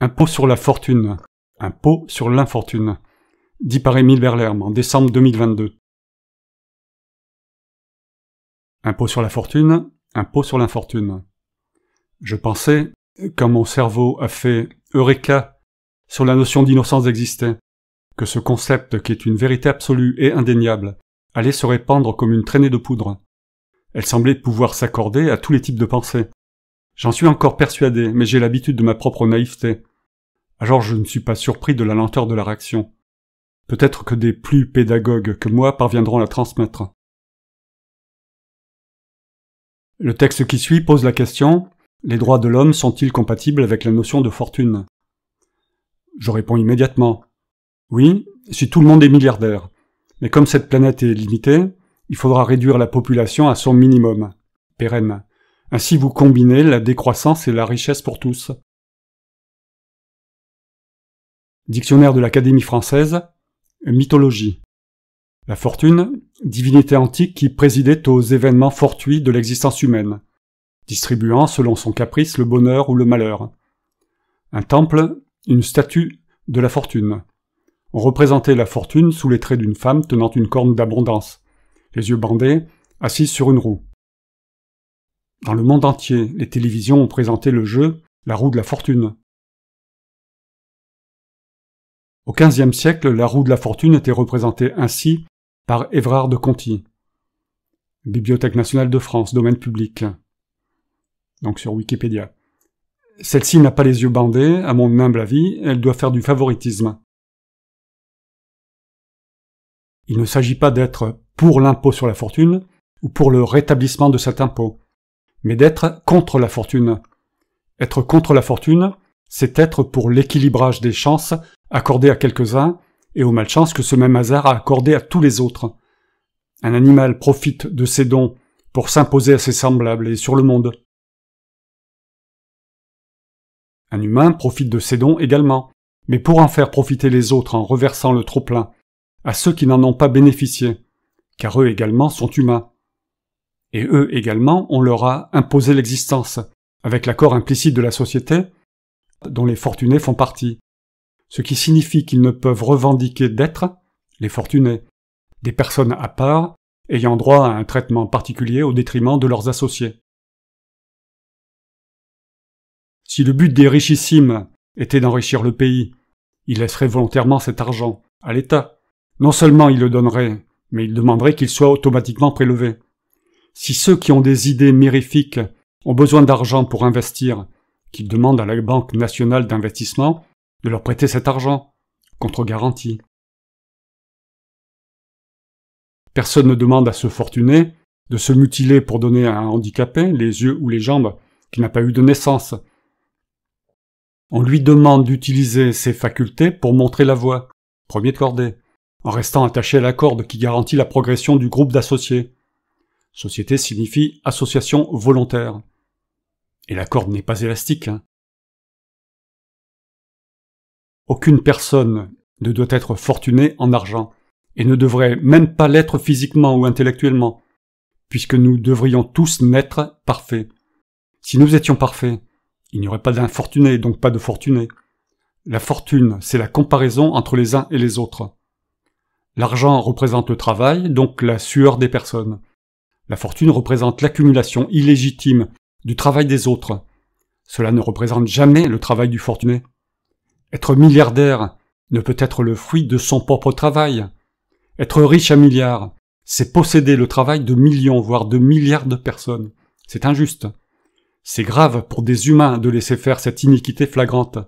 Impôt sur la fortune, impôt sur l'infortune, dit par Émile Berlerme en décembre 2022. Impôt sur la fortune, impôt sur l'infortune. Je pensais, quand mon cerveau a fait Eureka sur la notion d'innocence d'exister, que ce concept qui est une vérité absolue et indéniable allait se répandre comme une traînée de poudre. Elle semblait pouvoir s'accorder à tous les types de pensées. J'en suis encore persuadé, mais j'ai l'habitude de ma propre naïveté. Alors je ne suis pas surpris de la lenteur de la réaction. Peut-être que des plus pédagogues que moi parviendront à la transmettre. Le texte qui suit pose la question « Les droits de l'homme sont-ils compatibles avec la notion de fortune ?» Je réponds immédiatement « Oui, si tout le monde est milliardaire. Mais comme cette planète est limitée, il faudra réduire la population à son minimum, pérenne. Ainsi vous combinez la décroissance et la richesse pour tous. » Dictionnaire de l'Académie française, mythologie. La fortune, divinité antique qui présidait aux événements fortuits de l'existence humaine, distribuant selon son caprice le bonheur ou le malheur. Un temple, une statue de la fortune. On représentait la fortune sous les traits d'une femme tenant une corne d'abondance, les yeux bandés, assise sur une roue. Dans le monde entier, les télévisions ont présenté le jeu « La roue de la fortune ». Au XVe siècle, la roue de la fortune était représentée ainsi par Évrard de Conti. Bibliothèque nationale de France, domaine public. Donc sur Wikipédia. Celle-ci n'a pas les yeux bandés, à mon humble avis, elle doit faire du favoritisme. Il ne s'agit pas d'être pour l'impôt sur la fortune ou pour le rétablissement de cet impôt, mais d'être contre la fortune. Être contre la fortune, c'est être pour l'équilibrage des chances accordées à quelques-uns et aux malchances que ce même hasard a accordé à tous les autres. Un animal profite de ses dons pour s'imposer à ses semblables et sur le monde. Un humain profite de ses dons également, mais pour en faire profiter les autres en reversant le trop-plein à ceux qui n'en ont pas bénéficié, car eux également sont humains. Et eux également, on leur a imposé l'existence, avec l'accord implicite de la société, dont les fortunés font partie. Ce qui signifie qu'ils ne peuvent revendiquer d'être, les fortunés, des personnes à part, ayant droit à un traitement particulier au détriment de leurs associés. Si le but des richissimes était d'enrichir le pays, ils laisseraient volontairement cet argent à l'État. Non seulement ils le donneraient, mais ils demanderaient qu'il soit automatiquement prélevé. Si ceux qui ont des idées mirifiques ont besoin d'argent pour investir, qu'ils demandent à la Banque nationale d'investissement de leur prêter cet argent, contre garantie. Personne ne demande à ce fortuné de se mutiler pour donner à un handicapé les yeux ou les jambes qui n'a pas eu de naissance. On lui demande d'utiliser ses facultés pour montrer la voie, premier de cordée, en restant attaché à la corde qui garantit la progression du groupe d'associés. Société signifie association volontaire. Et la corde n'est pas élastique. Aucune personne ne doit être fortunée en argent, et ne devrait même pas l'être physiquement ou intellectuellement, puisque nous devrions tous naître parfaits. Si nous étions parfaits, il n'y aurait pas d'infortunés, donc pas de fortunés. La fortune, c'est la comparaison entre les uns et les autres. L'argent représente le travail, donc la sueur des personnes. La fortune représente l'accumulation illégitime du travail des autres. Cela ne représente jamais le travail du fortuné. Être milliardaire ne peut être le fruit de son propre travail. Être riche à milliards, c'est posséder le travail de millions, voire de milliards de personnes. C'est injuste. C'est grave pour des humains de laisser faire cette iniquité flagrante.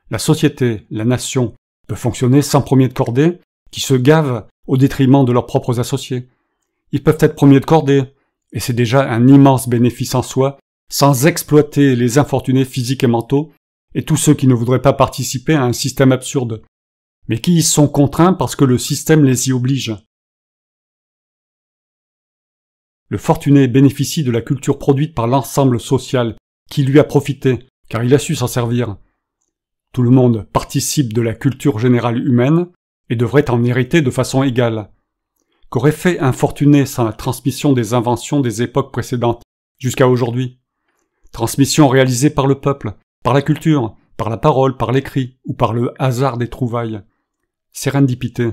La société, la nation, peut fonctionner sans premier de cordée, qui se gavent au détriment de leurs propres associés. Ils peuvent être premiers de cordée, et c'est déjà un immense bénéfice en soi, sans exploiter les infortunés physiques et mentaux, et tous ceux qui ne voudraient pas participer à un système absurde, mais qui y sont contraints parce que le système les y oblige. Le fortuné bénéficie de la culture produite par l'ensemble social, qui lui a profité, car il a su s'en servir. Tout le monde participe de la culture générale humaine, et devrait en hériter de façon égale. Qu'aurait fait un fortuné sans la transmission des inventions des époques précédentes, jusqu'à aujourd'hui? Transmission réalisée par le peuple, par la culture, par la parole, par l'écrit ou par le hasard des trouvailles. Sérendipité.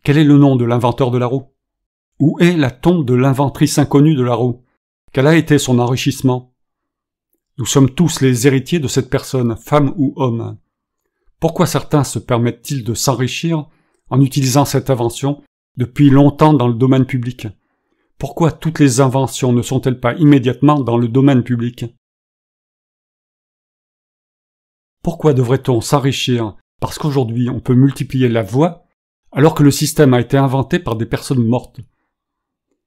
Quel est le nom de l'inventeur de la roue? Où est la tombe de l'inventrice inconnue de la roue? Quel a été son enrichissement? Nous sommes tous les héritiers de cette personne, femme ou homme. Pourquoi certains se permettent-ils de s'enrichir en utilisant cette invention depuis longtemps dans le domaine public? Pourquoi toutes les inventions ne sont-elles pas immédiatement dans le domaine public? Pourquoi devrait-on s'enrichir parce qu'aujourd'hui on peut multiplier la voix alors que le système a été inventé par des personnes mortes?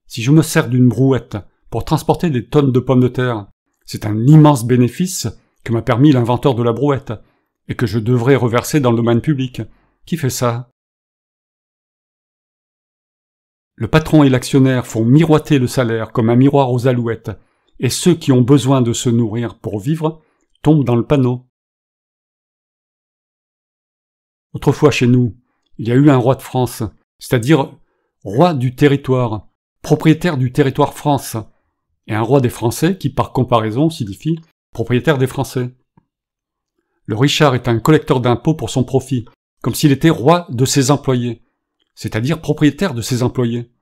Si je me sers d'une brouette pour transporter des tonnes de pommes de terre, c'est un immense bénéfice que m'a permis l'inventeur de la brouette, et que je devrais reverser dans le domaine public. Qui fait ça? Le patron et l'actionnaire font miroiter le salaire comme un miroir aux alouettes, et ceux qui ont besoin de se nourrir pour vivre tombent dans le panneau. Autrefois chez nous, il y a eu un roi de France, c'est-à-dire roi du territoire, propriétaire du territoire France, et un roi des Français qui, par comparaison, signifie propriétaire des Français. Le Richard est un collecteur d'impôts pour son profit, comme s'il était roi de ses employés, c'est-à-dire propriétaire de ses employés.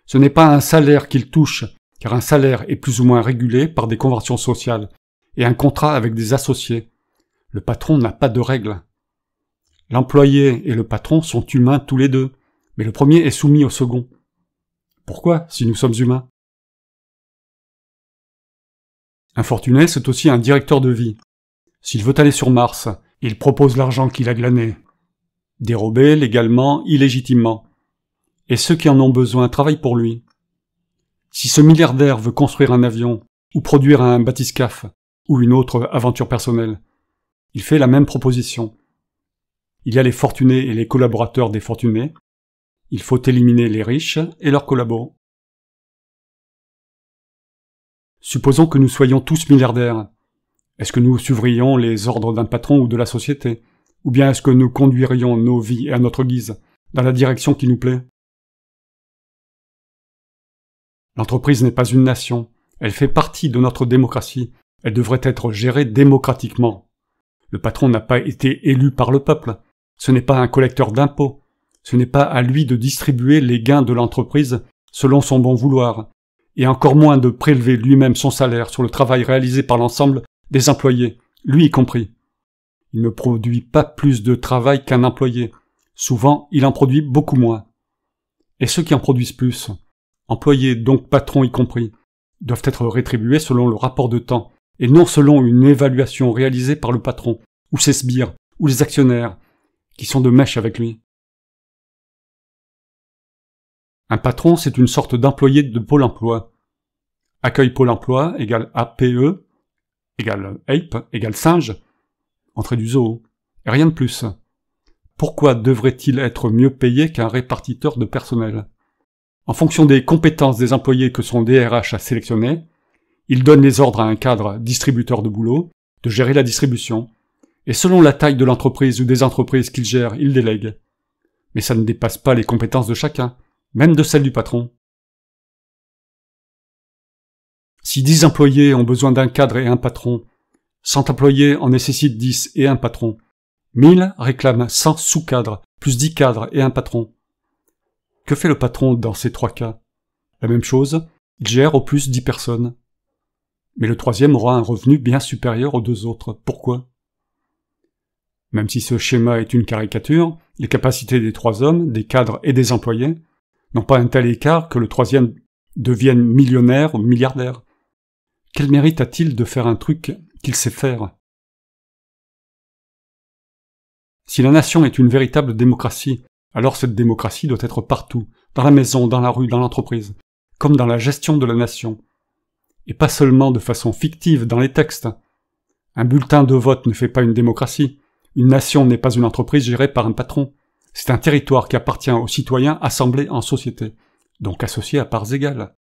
Ce n'est pas un salaire qu'il touche, car un salaire est plus ou moins régulé par des conventions sociales, et un contrat avec des associés. Le patron n'a pas de règles. L'employé et le patron sont humains tous les deux, mais le premier est soumis au second. Pourquoi, si nous sommes humains? Un fortuné, c'est aussi un directeur de vie. S'il veut aller sur Mars, il propose l'argent qu'il a glané. Dérobé, légalement, illégitimement. Et ceux qui en ont besoin travaillent pour lui. Si ce milliardaire veut construire un avion, ou produire un bathyscaphe, ou une autre aventure personnelle, il fait la même proposition. Il y a les fortunés et les collaborateurs des fortunés. Il faut éliminer les riches et leurs collabos. Supposons que nous soyons tous milliardaires. Est-ce que nous suivrions les ordres d'un patron ou de la société? Ou bien est-ce que nous conduirions nos vies à notre guise, dans la direction qui nous plaît? L'entreprise n'est pas une nation. Elle fait partie de notre démocratie. Elle devrait être gérée démocratiquement. Le patron n'a pas été élu par le peuple. Ce n'est pas un collecteur d'impôts. Ce n'est pas à lui de distribuer les gains de l'entreprise selon son bon vouloir, et encore moins de prélever lui-même son salaire sur le travail réalisé par l'ensemble des employés, lui y compris. Il ne produit pas plus de travail qu'un employé. Souvent, il en produit beaucoup moins. Et ceux qui en produisent plus, employés donc patrons y compris, doivent être rétribués selon le rapport de temps, et non selon une évaluation réalisée par le patron, ou ses sbires, ou les actionnaires, qui sont de mèche avec lui. Un patron, c'est une sorte d'employé de Pôle emploi. Accueil Pôle emploi égale APE, égale ape, égale singe, entrée du zoo, et rien de plus. Pourquoi devrait-il être mieux payé qu'un répartiteur de personnel? En fonction des compétences des employés que son DRH a sélectionnés, il donne les ordres à un cadre distributeur de boulot de gérer la distribution, et selon la taille de l'entreprise ou des entreprises qu'il gère, il délègue. Mais ça ne dépasse pas les compétences de chacun, même de celles du patron. Si 10 employés ont besoin d'un cadre et un patron, 100 employés en nécessitent 10 et un patron, 1000 réclament 100 sous-cadres, plus 10 cadres et un patron. Que fait le patron dans ces 3 cas? La même chose, il gère au plus 10 personnes. Mais le troisième aura un revenu bien supérieur aux 2 autres. Pourquoi? Même si ce schéma est une caricature, les capacités des 3 hommes, des cadres et des employés, n'ont pas un tel écart que le troisième devienne millionnaire ou milliardaire. Quel mérite a-t-il de faire un truc qu'il sait faire? Si la nation est une véritable démocratie, alors cette démocratie doit être partout, dans la maison, dans la rue, dans l'entreprise, comme dans la gestion de la nation. Et pas seulement de façon fictive dans les textes. Un bulletin de vote ne fait pas une démocratie. Une nation n'est pas une entreprise gérée par un patron. C'est un territoire qui appartient aux citoyens assemblés en société, donc associés à parts égales.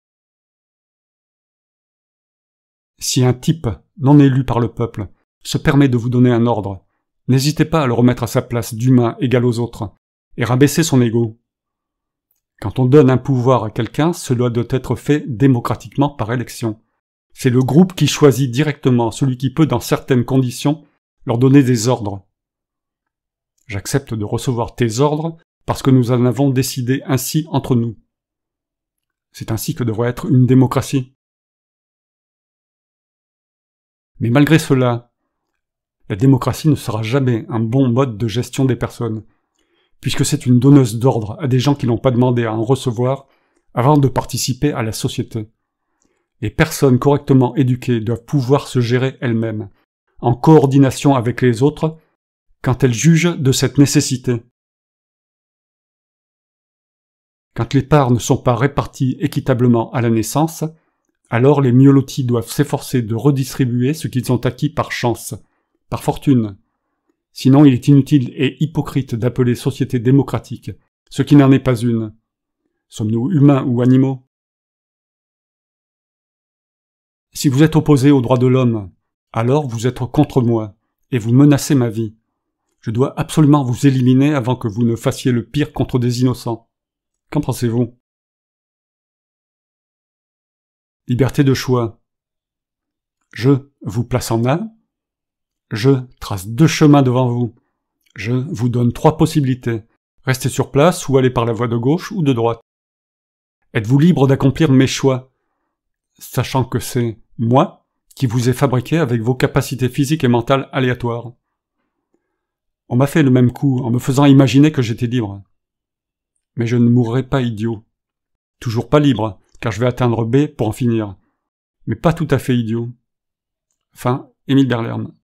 Si un type, non élu par le peuple, se permet de vous donner un ordre, n'hésitez pas à le remettre à sa place d'humain égal aux autres, et rabaisser son ego. Quand on donne un pouvoir à quelqu'un, cela doit être fait démocratiquement par élection. C'est le groupe qui choisit directement celui qui peut, dans certaines conditions, leur donner des ordres. J'accepte de recevoir tes ordres parce que nous en avons décidé ainsi entre nous. C'est ainsi que devrait être une démocratie. Mais malgré cela, la démocratie ne sera jamais un bon mode de gestion des personnes, puisque c'est une donneuse d'ordre à des gens qui n'ont pas demandé à en recevoir avant de participer à la société. Les personnes correctement éduquées doivent pouvoir se gérer elles-mêmes, en coordination avec les autres, quand elles jugent de cette nécessité. Quand les parts ne sont pas réparties équitablement à la naissance, alors les mieux lotis doivent s'efforcer de redistribuer ce qu'ils ont acquis par chance, par fortune. Sinon il est inutile et hypocrite d'appeler société démocratique, ce qui n'en est pas une. Sommes-nous humains ou animaux? Si vous êtes opposé aux droits de l'homme, alors vous êtes contre moi, et vous menacez ma vie. Je dois absolument vous éliminer avant que vous ne fassiez le pire contre des innocents. Qu'en pensez-vous? Liberté de choix. Je vous place en A. Je trace 2 chemins devant vous. Je vous donne 3 possibilités. Restez sur place ou allez par la voie de gauche ou de droite. Êtes-vous libre d'accomplir mes choix, sachant que c'est moi qui vous ai fabriqué avec vos capacités physiques et mentales aléatoires? On m'a fait le même coup en me faisant imaginer que j'étais libre. Mais je ne mourrai pas idiot. Toujours pas libre, car je vais atteindre B pour en finir. Mais pas tout à fait idiot. Fin, Émile Berlerme.